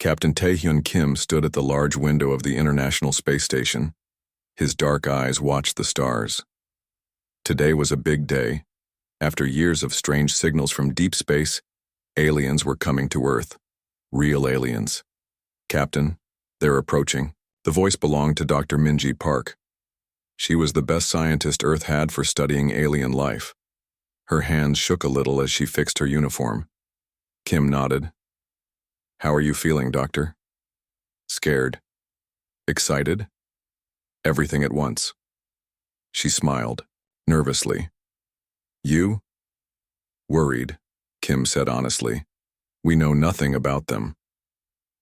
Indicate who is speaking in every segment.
Speaker 1: Captain Taehyun Kim stood at the large window of the International Space Station. His dark eyes watched the stars. Today was a big day. After years of strange signals from deep space, aliens were coming to Earth. Real aliens. "Captain, they're approaching." The voice belonged to Dr. Minji Park. She was the best scientist Earth had for studying alien life. Her hands shook a little as she fixed her uniform. Kim nodded. "How are you feeling, Doctor?" "Scared." "Excited?" "Everything at once." She smiled, nervously. "You?" "Worried," Kim said honestly. "We know nothing about them."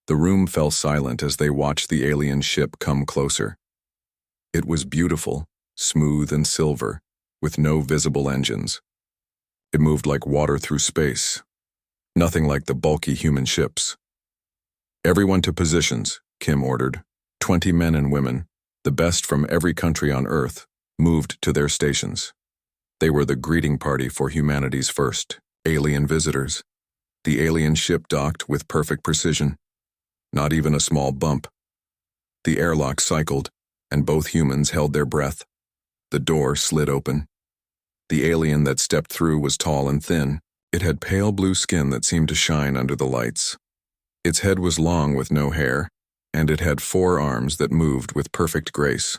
Speaker 1: The room fell silent as they watched the alien ship come closer. It was beautiful, smooth and silver, with no visible engines. It moved like water through space, nothing like the bulky human ships. "Everyone to positions," Kim ordered. 20 men and women, the best from every country on Earth, moved to their stations. They were the greeting party for humanity's first alien visitors. The alien ship docked with perfect precision. Not even a small bump. The airlock cycled, and both humans held their breath. The door slid open. The alien that stepped through was tall and thin. It had pale blue skin that seemed to shine under the lights. Its head was long with no hair, and it had 4 arms that moved with perfect grace.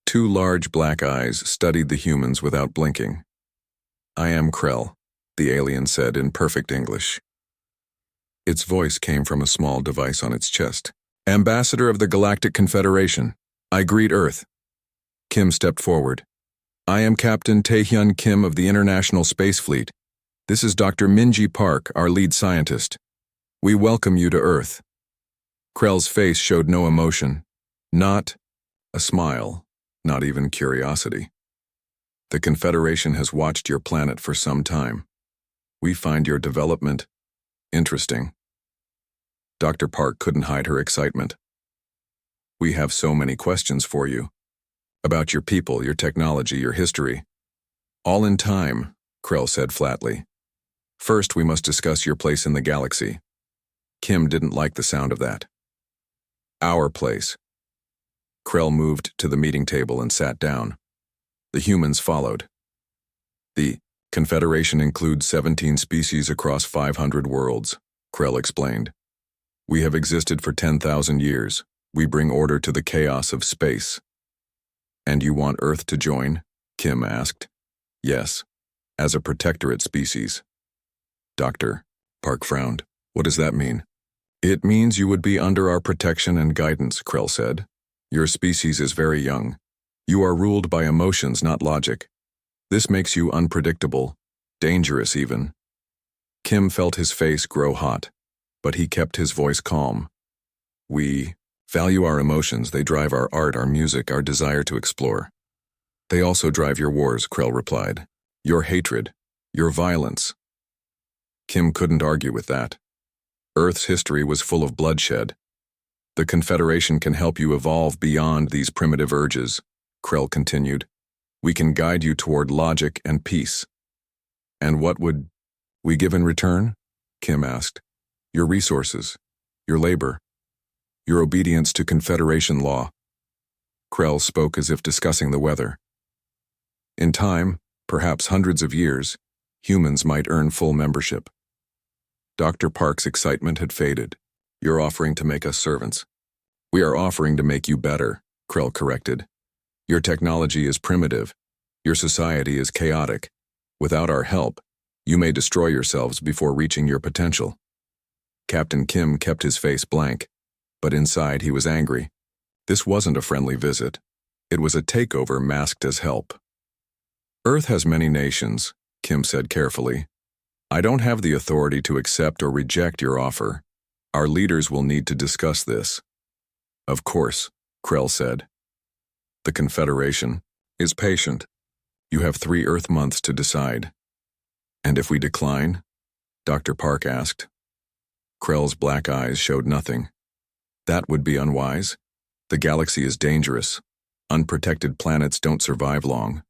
Speaker 1: 2 large black eyes studied the humans without blinking. "I am Krell," the alien said in perfect English. Its voice came from a small device on its chest. "Ambassador of the Galactic Confederation, I greet Earth." Kim stepped forward. "I am Captain Taehyun Kim of the International Space Fleet. This is Dr. Minji Park, our lead scientist. We welcome you to Earth." Krell's face showed no emotion. Not a smile, not even curiosity. "The Confederation has watched your planet for some time. We find your development interesting." Dr. Park couldn't hide her excitement. "We have so many questions for you. About your people, your technology, your history. All in time," Krell said flatly. "First, we must discuss your place in the galaxy." Kim didn't like the sound of that. "Our place." Krell moved to the meeting table and sat down. The humans followed. "The Confederation includes 17 species across 500 worlds," Krell explained. "We have existed for 10,000 years. We bring order to the chaos of space." "And you want Earth to join?" Kim asked. "Yes, as a protectorate species." "Doctor," Park frowned. "What does that mean?" "It means you would be under our protection and guidance," Krell said. "Your species is very young. You are ruled by emotions, not logic. This makes you unpredictable, dangerous even." Kim felt his face grow hot, but he kept his voice calm. "We value our emotions. They drive our art, our music, our desire to explore." "They also drive your wars," Krell replied. "Your hatred, your violence." Kim couldn't argue with that. Earth's history was full of bloodshed. "The Confederation can help you evolve beyond these primitive urges," Krell continued. "We can guide you toward logic and peace." "And what would we give in return?" Kim asked. "Your resources, your labor, your obedience to Confederation law." Krell spoke as if discussing the weather. "In time, perhaps hundreds of years, humans might earn full membership." Dr. Park's excitement had faded. "You're offering to make us servants." "We are offering to make you better," Krell corrected. "Your technology is primitive. Your society is chaotic. Without our help, you may destroy yourselves before reaching your potential." Captain Kim kept his face blank, but inside he was angry. This wasn't a friendly visit. It was a takeover masked as help. "Earth has many nations," Kim said carefully. "I don't have the authority to accept or reject your offer. Our leaders will need to discuss this." "Of course," Krell said. "The Confederation is patient. You have 3 Earth months to decide." "And if we decline?" Dr. Park asked. Krell's black eyes showed nothing. "That would be unwise. The galaxy is dangerous. Unprotected planets don't survive long."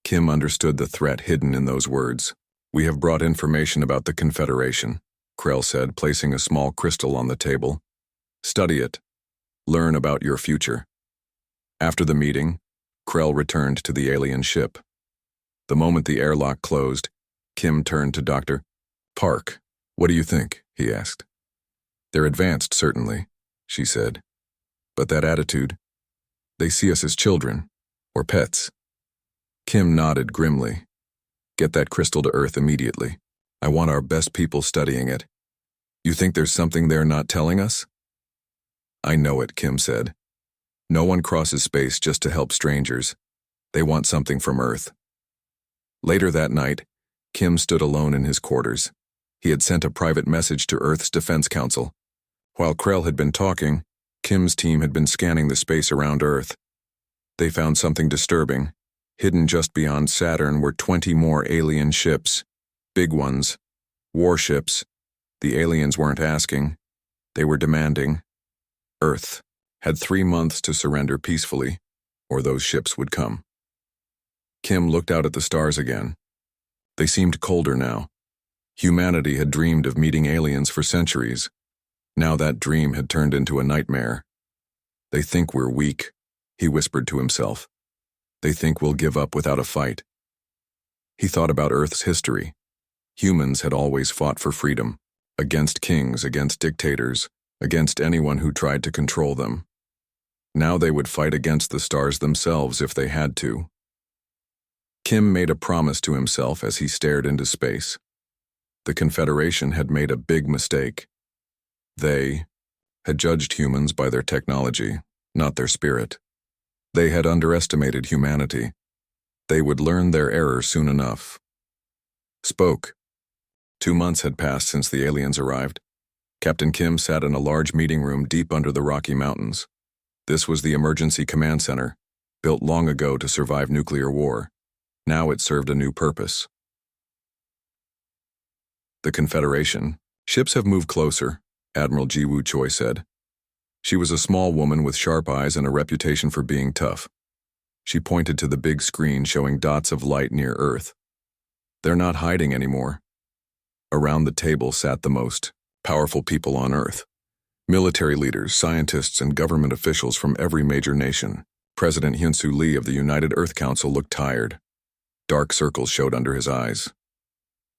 Speaker 1: Kim understood the threat hidden in those words. "We have brought information about the Confederation," Krell said, placing a small crystal on the table. Study it. Learn about your future. After the meeting, Krell returned to the alien ship. The moment the airlock closed, Kim turned to Dr. Park. What do you think? He asked. They're advanced, certainly, she said. But that attitude, they see us as children, or pets. Kim nodded grimly. Get that crystal to Earth immediately. I want our best people studying it. You think there's something they're not telling us? I know it, Kim said. No one crosses space just to help strangers. They want something from Earth. Later that night, Kim stood alone in his quarters. He had sent a private message to Earth's Defense Council. While Krell had been talking, Kim's team had been scanning the space around Earth. They found something disturbing. Hidden just beyond Saturn were 20 more alien ships. Big ones. Warships. The aliens weren't asking. They were demanding. Earth had 3 months to surrender peacefully, or those ships would come. Kim looked out at the stars again. They seemed colder now. Humanity had dreamed of meeting aliens for centuries. Now that dream had turned into a nightmare. They think we're weak, he whispered to himself. They think we'll give up without a fight. He thought about Earth's history. Humans had always fought for freedom, against kings, against dictators, against anyone who tried to control them. Now they would fight against the stars themselves if they had to. Kim made a promise to himself as he stared into space. The Confederation had made a big mistake. They had judged humans by their technology, not their spirit. They had underestimated humanity. They would learn their error soon enough. Spoke. 2 months had passed since the aliens arrived. Captain Kim sat in a large meeting room deep under the Rocky Mountains. This was the emergency command center, built long ago to survive nuclear war. Now it served a new purpose. The Confederation. Ships have moved closer, Admiral Ji-Woo Choi said. She was a small woman with sharp eyes and a reputation for being tough. She pointed to the big screen showing dots of light near Earth. They're not hiding anymore. Around the table sat the most powerful people on Earth. Military leaders, scientists, and government officials from every major nation. President Hyun-Soo Lee of the United Earth Council looked tired. Dark circles showed under his eyes.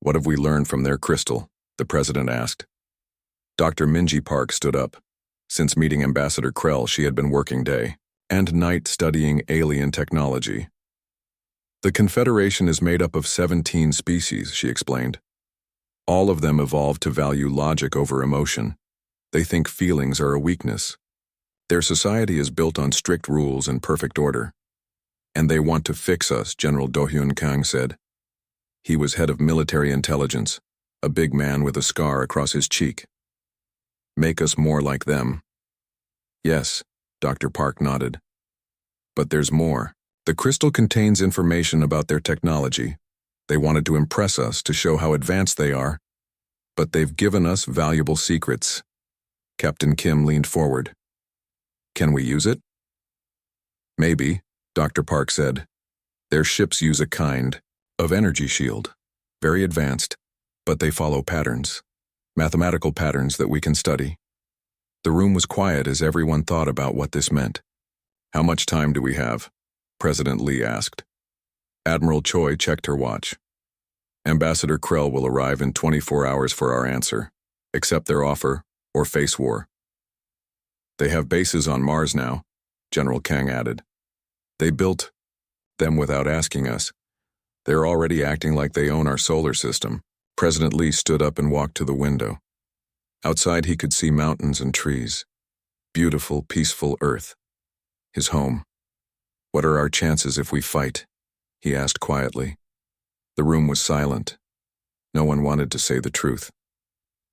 Speaker 1: What have we learned from their crystal? The president asked. Dr. Minji Park stood up. Since meeting Ambassador Krell, she had been working day and night studying alien technology. The Confederation is made up of 17 species, she explained. All of them evolved to value logic over emotion. They think feelings are a weakness. Their society is built on strict rules and perfect order. And they want to fix us, General Do-hyun Kang said. He was head of military intelligence, a big man with a scar across his cheek. Make us more like them. Yes, Dr. Park nodded. But there's more. The crystal contains information about their technology. They wanted to impress us to show how advanced they are. But they've given us valuable secrets. Captain Kim leaned forward. Can we use it? Maybe, Dr. Park said. Their ships use a kind of energy shield. Very advanced, but they follow patterns. Mathematical patterns that we can study. The room was quiet as everyone thought about what this meant. How much time do we have? President Lee asked. Admiral Choi checked her watch. Ambassador Krell will arrive in 24 hours for our answer. Accept their offer, or face war. They have bases on Mars now, General Kang added. They built them without asking us. They're already acting like they own our solar system. President Lee stood up and walked to the window. Outside he could see mountains and trees. Beautiful, peaceful Earth. His home. What are our chances if we fight? He asked quietly. The room was silent. No one wanted to say the truth.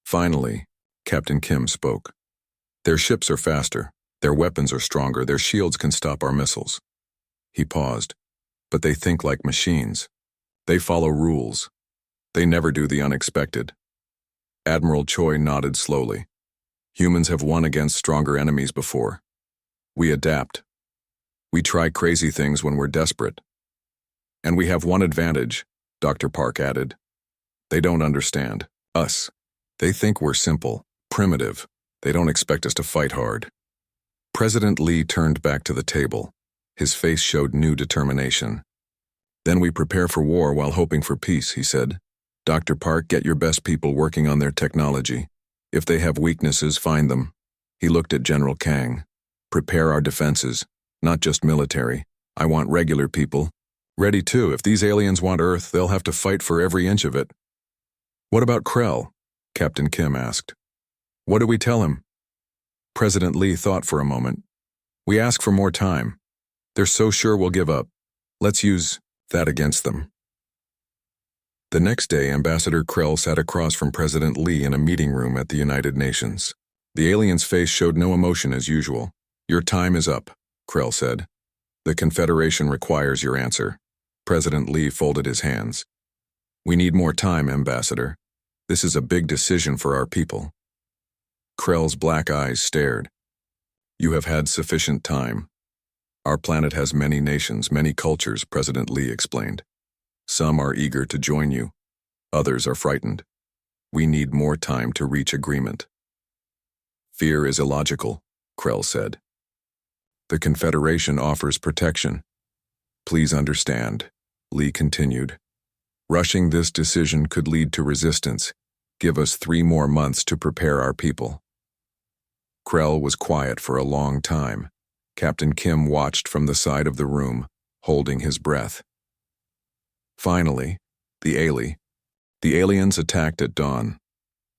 Speaker 1: Finally, Captain Kim spoke. Their ships are faster. Their weapons are stronger. Their shields can stop our missiles. He paused. But they think like machines. They follow rules. They never do the unexpected. Admiral Choi nodded slowly. Humans have won against stronger enemies before. We adapt. We try crazy things when we're desperate. And we have one advantage, Dr. Park added. They don't understand us. They think we're simple, primitive. They don't expect us to fight hard. President Lee turned back to the table. His face showed new determination. Then we prepare for war while hoping for peace, he said. Dr. Park, get your best people working on their technology. If they have weaknesses, find them. He looked at General Kang. Prepare our defenses, not just military. I want regular people. Ready too. If these aliens want Earth, they'll have to fight for every inch of it. What about Krell? Captain Kim asked. What do we tell him? President Lee thought for a moment. We ask for more time. They're so sure we'll give up. Let's use that against them. The next day, Ambassador Krell sat across from President Lee in a meeting room at the United Nations. The alien's face showed no emotion as usual. Your time is up, Krell said. The Confederation requires your answer. President Lee folded his hands. We need more time, Ambassador. This is a big decision for our people. Krell's black eyes stared. You have had sufficient time. Our planet has many nations, many cultures, President Lee explained. Some are eager to join you. Others are frightened. We need more time to reach agreement. Fear is illogical, Krell said. The Confederation offers protection. Please understand, Lee continued. Rushing this decision could lead to resistance. Give us 3 more months to prepare our people. Krell was quiet for a long time. Captain Kim watched from the side of the room, holding his breath. Finally, the aliens attacked at dawn.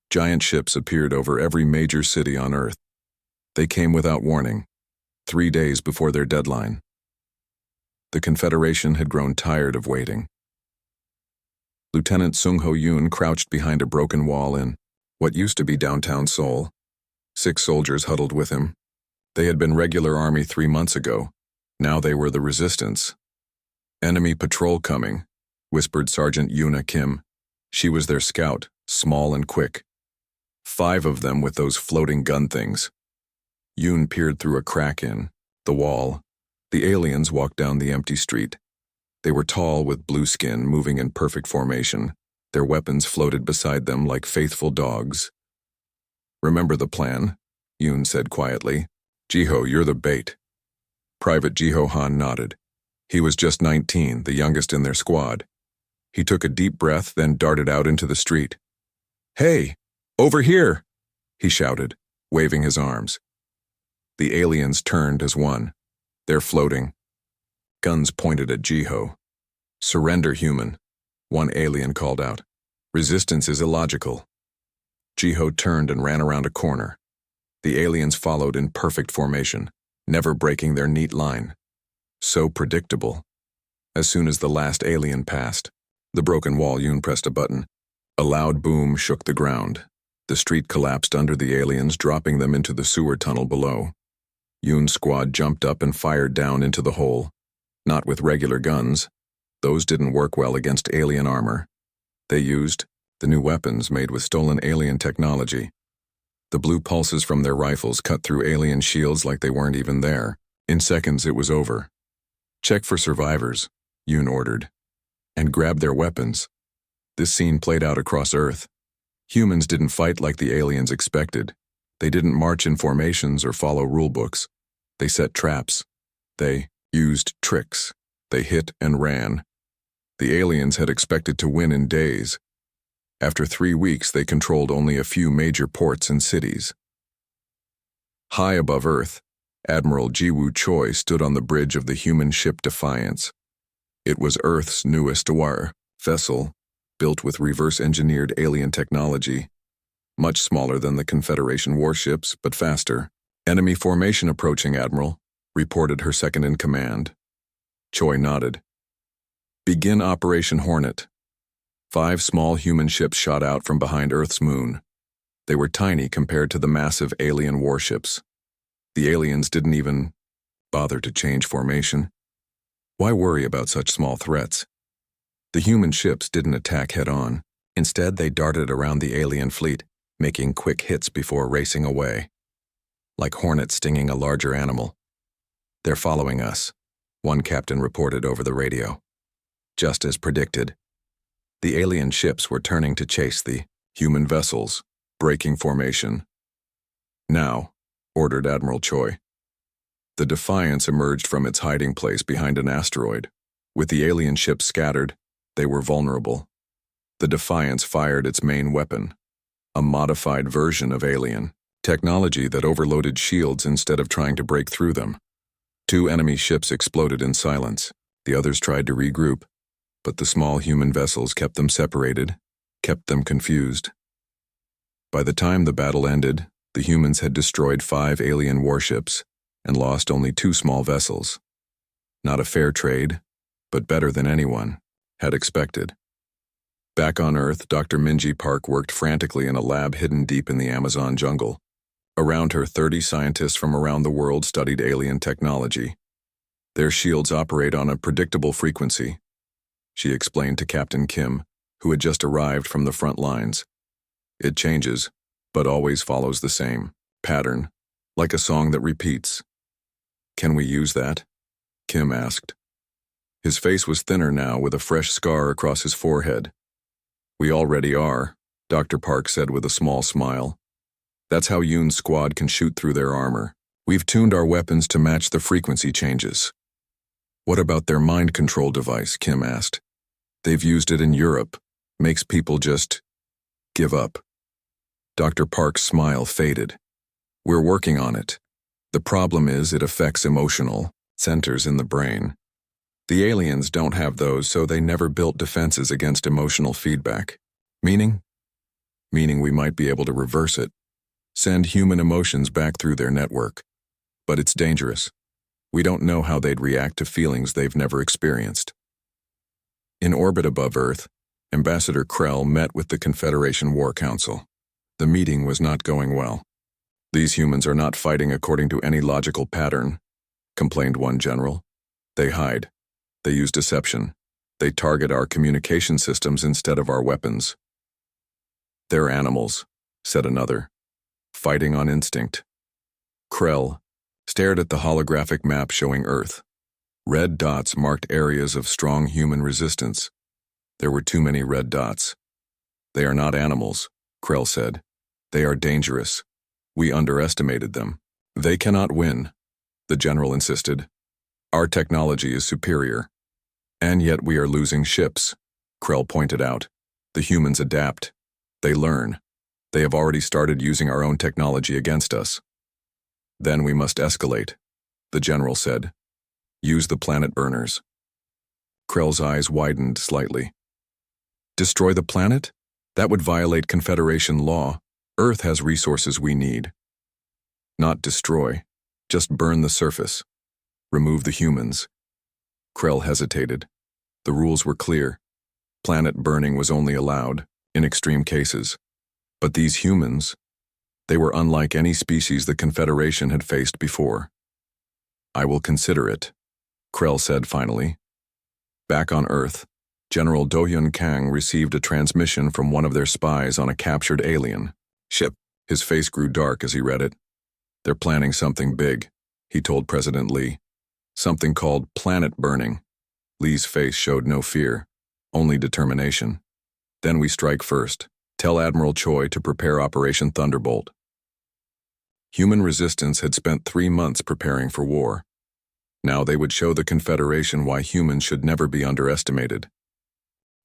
Speaker 1: Giant ships appeared over every major city on Earth. They came without warning, 3 days before their deadline. The Confederation had grown tired of waiting. Lieutenant Sung Ho Yoon crouched behind a broken wall in what used to be downtown Seoul. 6 soldiers huddled with him. They had been regular army 3 months ago. Now they were the resistance. Enemy patrol coming, whispered Sergeant Yoona Kim. She was their scout, small and quick. 5 of them with those floating gun things. Yoon peered through a crack in the wall. The aliens walked down the empty street. They were tall with blue skin, moving in perfect formation. Their weapons floated beside them like faithful dogs. Remember the plan, Yoon said quietly. Jiho, you're the bait. Private Jiho Han nodded. He was just 19, the youngest in their squad. He took a deep breath, then darted out into the street. Hey, over here, he shouted, waving his arms. The aliens turned as one. They're floating. Guns pointed at Jiho. Surrender, human, one alien called out. Resistance is illogical. Jiho turned and ran around a corner. The aliens followed in perfect formation, never breaking their neat line. So predictable. As soon as the last alien passed, the broken wall, Yoon pressed a button. A loud boom shook the ground. The street collapsed under the aliens, dropping them into the sewer tunnel below. Yoon's squad jumped up and fired down into the hole. Not with regular guns. Those didn't work well against alien armor. They used the new weapons made with stolen alien technology. The blue pulses from their rifles cut through alien shields like they weren't even there. In seconds, it was over. Check for survivors, Yoon ordered, and grab their weapons. This scene played out across Earth. Humans didn't fight like the aliens expected. They didn't march in formations or follow rulebooks. They set traps. They used tricks. They hit and ran. The aliens had expected to win in days. After 3 weeks, they controlled only a few major ports and cities. High above Earth, Admiral Jiwoo Choi stood on the bridge of the human ship Defiance. It was Earth's newest war vessel, built with reverse-engineered alien technology. Much smaller than the Confederation warships, but faster. Enemy formation approaching, Admiral, reported her second-in-command. Choi nodded. Begin Operation Hornet. 5 small human ships shot out from behind Earth's moon. They were tiny compared to the massive alien warships. The aliens didn't even bother to change formation. Why worry about such small threats? The human ships didn't attack head-on. Instead, they darted around the alien fleet, making quick hits before racing away. Like hornets stinging a larger animal. They're following us, one captain reported over the radio. Just as predicted. The alien ships were turning to chase the human vessels. Breaking formation. Now, ordered Admiral Choi. The Defiance emerged from its hiding place behind an asteroid. With the alien ships scattered, they were vulnerable. The Defiance fired its main weapon, a modified version of alien technology that overloaded shields instead of trying to break through them. 2 enemy ships exploded in silence. The others tried to regroup, but the small human vessels kept them separated, kept them confused. By the time the battle ended, the humans had destroyed 5 alien warships and lost only 2 small vessels. Not a fair trade, but better than anyone had expected. Back on Earth, Dr. Minji Park worked frantically in a lab hidden deep in the Amazon jungle. Around her, 30 scientists from around the world studied alien technology. Their shields operate on a predictable frequency, she explained to Captain Kim, who had just arrived from the front lines. It changes, but always follows the same pattern, like a song that repeats. Can we use that? Kim asked. His face was thinner now, with a fresh scar across his forehead. We already are, Dr. Park said with a small smile. That's how Yoon's squad can shoot through their armor. We've tuned our weapons to match the frequency changes. What about their mind control device? Kim asked. They've used it in Europe. Makes people just give up. Dr. Park's smile faded. We're working on it. The problem is it affects emotional centers in the brain. The aliens don't have those, so they never built defenses against emotional feedback. Meaning we might be able to reverse it. Send human emotions back through their network. But it's dangerous. We don't know how they'd react to feelings they've never experienced. In orbit above Earth, Ambassador Krell met with the Confederation War Council. The meeting was not going well. These humans are not fighting according to any logical pattern, complained one general. They hide. They use deception. They target our communication systems instead of our weapons. They're animals, said another, fighting on instinct. Krell stared at the holographic map showing Earth. Red dots marked areas of strong human resistance. There were too many red dots. They are not animals, Krell said. They are dangerous. We underestimated them. They cannot win, the general insisted. Our technology is superior. And yet we are losing ships, Krell pointed out. The humans adapt. They learn. They have already started using our own technology against us. Then we must escalate, the general said. Use the planet burners. Krell's eyes widened slightly. Destroy the planet? That would violate Confederation law. Earth has resources we need. Not destroy. Just burn the surface. Remove the humans. Krell hesitated. The rules were clear. Planet burning was only allowed in extreme cases. But these humans, they were unlike any species the Confederation had faced before. I will consider it, Krell said finally. Back on Earth, General Do-hyun Kang received a transmission from one of their spies on a captured alien ship. His face grew dark as he read it. They're planning something big, he told President Lee. Something called planet burning. Lee's face showed no fear, only determination. Then we strike first. Tell Admiral Choi to prepare Operation Thunderbolt. Human resistance had spent 3 months preparing for war. Now they would show the Confederation why humans should never be underestimated.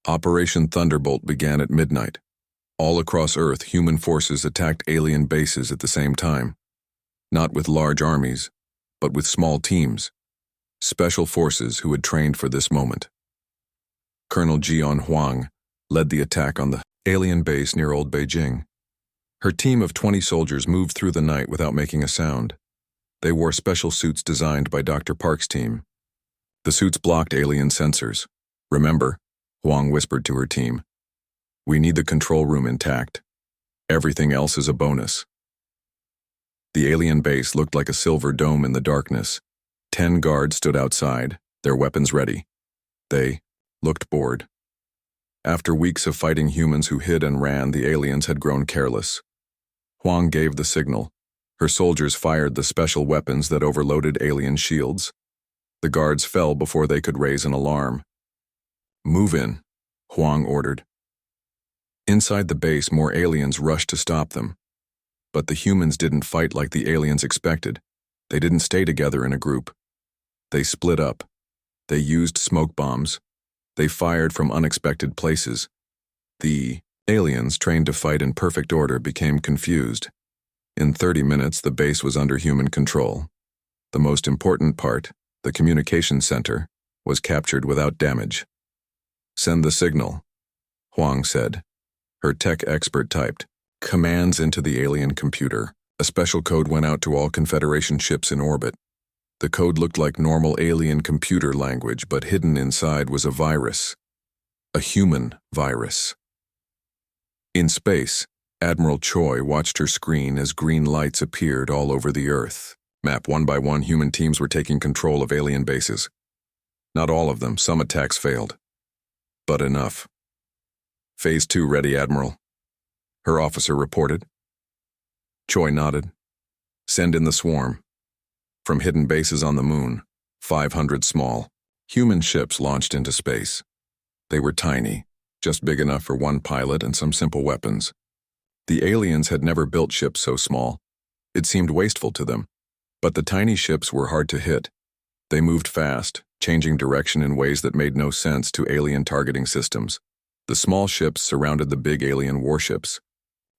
Speaker 1: Operation Thunderbolt began at midnight. All across Earth, human forces attacked alien bases at the same time. Not with large armies, but with small teams. Special forces who had trained for this moment. Colonel Jion Huang led the attack on the alien base near Old Beijing. Her team of 20 soldiers moved through the night without making a sound. They wore special suits designed by Dr. Park's team. The suits blocked alien sensors. Remember, Huang whispered to her team. We need the control room intact. Everything else is a bonus. The alien base looked like a silver dome in the darkness. 10 guards stood outside, their weapons ready. They looked bored. After weeks of fighting humans who hid and ran, the aliens had grown careless. Huang gave the signal. Her soldiers fired the special weapons that overloaded alien shields. The guards fell before they could raise an alarm. Move in, Huang ordered. Inside the base, more aliens rushed to stop them. But the humans didn't fight like the aliens expected. They didn't stay together in a group. They split up. They used smoke bombs. They fired from unexpected places. The aliens, trained to fight in perfect order, became confused. In 30 minutes, the base was under human control. The most important part, the communication center, was captured without damage. "Send the signal," Huang said. Her tech expert typed commands into the alien computer. A special code went out to all Confederation ships in orbit. The code looked like normal alien computer language, but hidden inside was a virus. A human virus. In space, Admiral Choi watched her screen as green lights appeared all over the Earth. Map one by one, human teams were taking control of alien bases. Not all of them, some attacks failed. But enough. "Phase 2 ready, Admiral," her officer reported. Choi nodded. "Send in the swarm." From hidden bases on the moon, 500 small, human ships launched into space. They were tiny, just big enough for one pilot and some simple weapons. The aliens had never built ships so small. It seemed wasteful to them. But the tiny ships were hard to hit. They moved fast, changing direction in ways that made no sense to alien targeting systems. The small ships surrounded the big alien warships.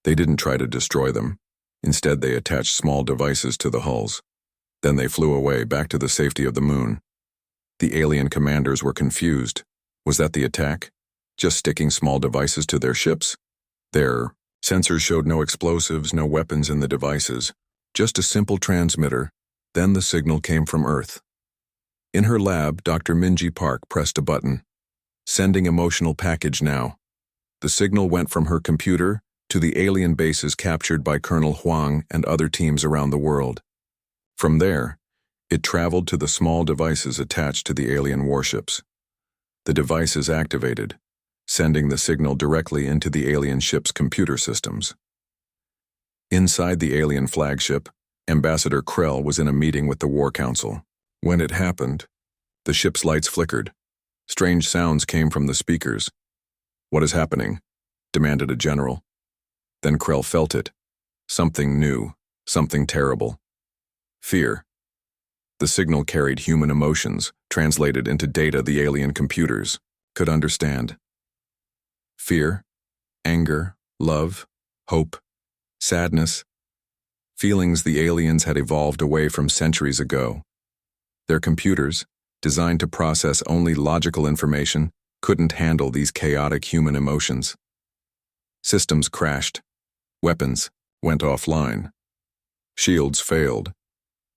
Speaker 1: They didn't try to destroy them. Instead, they attached small devices to the hulls. Then they flew away, back to the safety of the moon. The alien commanders were confused. Was that the attack? Just sticking small devices to their ships? Their sensors showed no explosives, no weapons in the devices. Just a simple transmitter. Then the signal came from Earth. In her lab, Dr. Minji Park pressed a button. "Sending emotional package now." The signal went from her computer to the alien bases captured by Colonel Huang and other teams around the world. From there, it traveled to the small devices attached to the alien warships. The devices activated, sending the signal directly into the alien ship's computer systems. Inside the alien flagship, Ambassador Krell was in a meeting with the War Council. When it happened, the ship's lights flickered. Strange sounds came from the speakers. "What is happening?" demanded a general. Then Krell felt it. Something new, something terrible. Fear. The signal carried human emotions, translated into data the alien computers could understand. Fear, anger, love, hope, sadness. Feelings the aliens had evolved away from centuries ago. Their computers, designed to process only logical information, couldn't handle these chaotic human emotions. Systems crashed. Weapons went offline. Shields failed.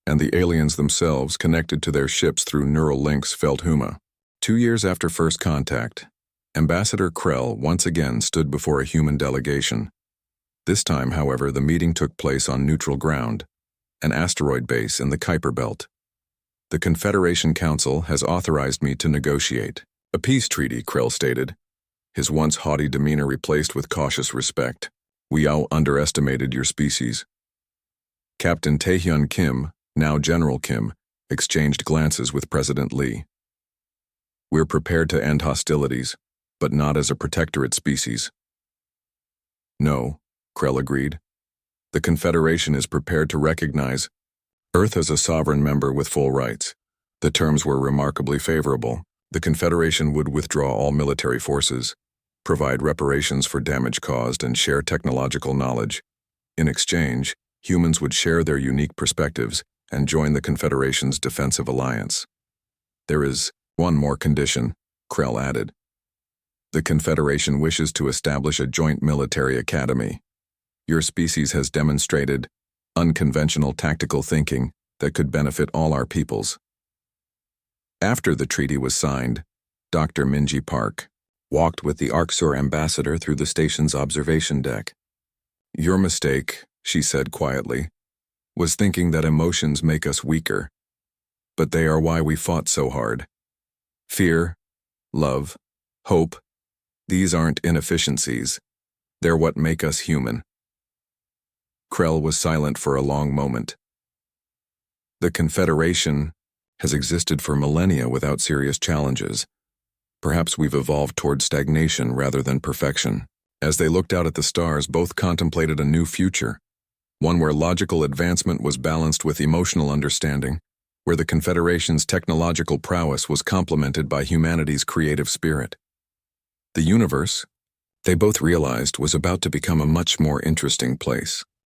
Speaker 1: And the aliens themselves, connected to their ships through neural links, felt Huma. 2 years after first contact, Ambassador Krell once again stood before a human delegation. This time, however, the meeting took place on neutral ground, an asteroid base in the Kuiper Belt. "The Confederation Council has authorized me to negotiate a peace treaty," Krell stated, his once haughty demeanor replaced with cautious respect. "We all underestimated your species." Captain Taehyun Kim, now General Kim, exchanged glances with President Lee. "We're prepared to end hostilities, but not as a protectorate species." "No," Krell agreed. "The Confederation is prepared to recognize Earth as a sovereign member with full rights." The terms were remarkably favorable. The Confederation would withdraw all military forces, provide reparations for damage caused, and share technological knowledge. In exchange, humans would share their unique perspectives and join the Confederation's defensive alliance. "There is one more condition," Krell added. "The Confederation wishes to establish a joint military academy. Your species has demonstrated unconventional tactical thinking that could benefit all our peoples." After the treaty was signed, Dr. Minji Park walked with the Arcsur ambassador through the station's observation deck. "Your mistake," she said quietly, "was thinking that emotions make us weaker. But they are why we fought so hard. Fear, love, hope, these aren't inefficiencies. They're what make us human." Krell was silent for a long moment. "The Confederation has existed for millennia without serious challenges. Perhaps we've evolved toward stagnation rather than perfection." As they looked out at the stars, both contemplated a new future, one where logical advancement was balanced with emotional understanding, where the Confederation's technological prowess was complemented by humanity's creative spirit. The universe, they both realized, was about to become a much more interesting place.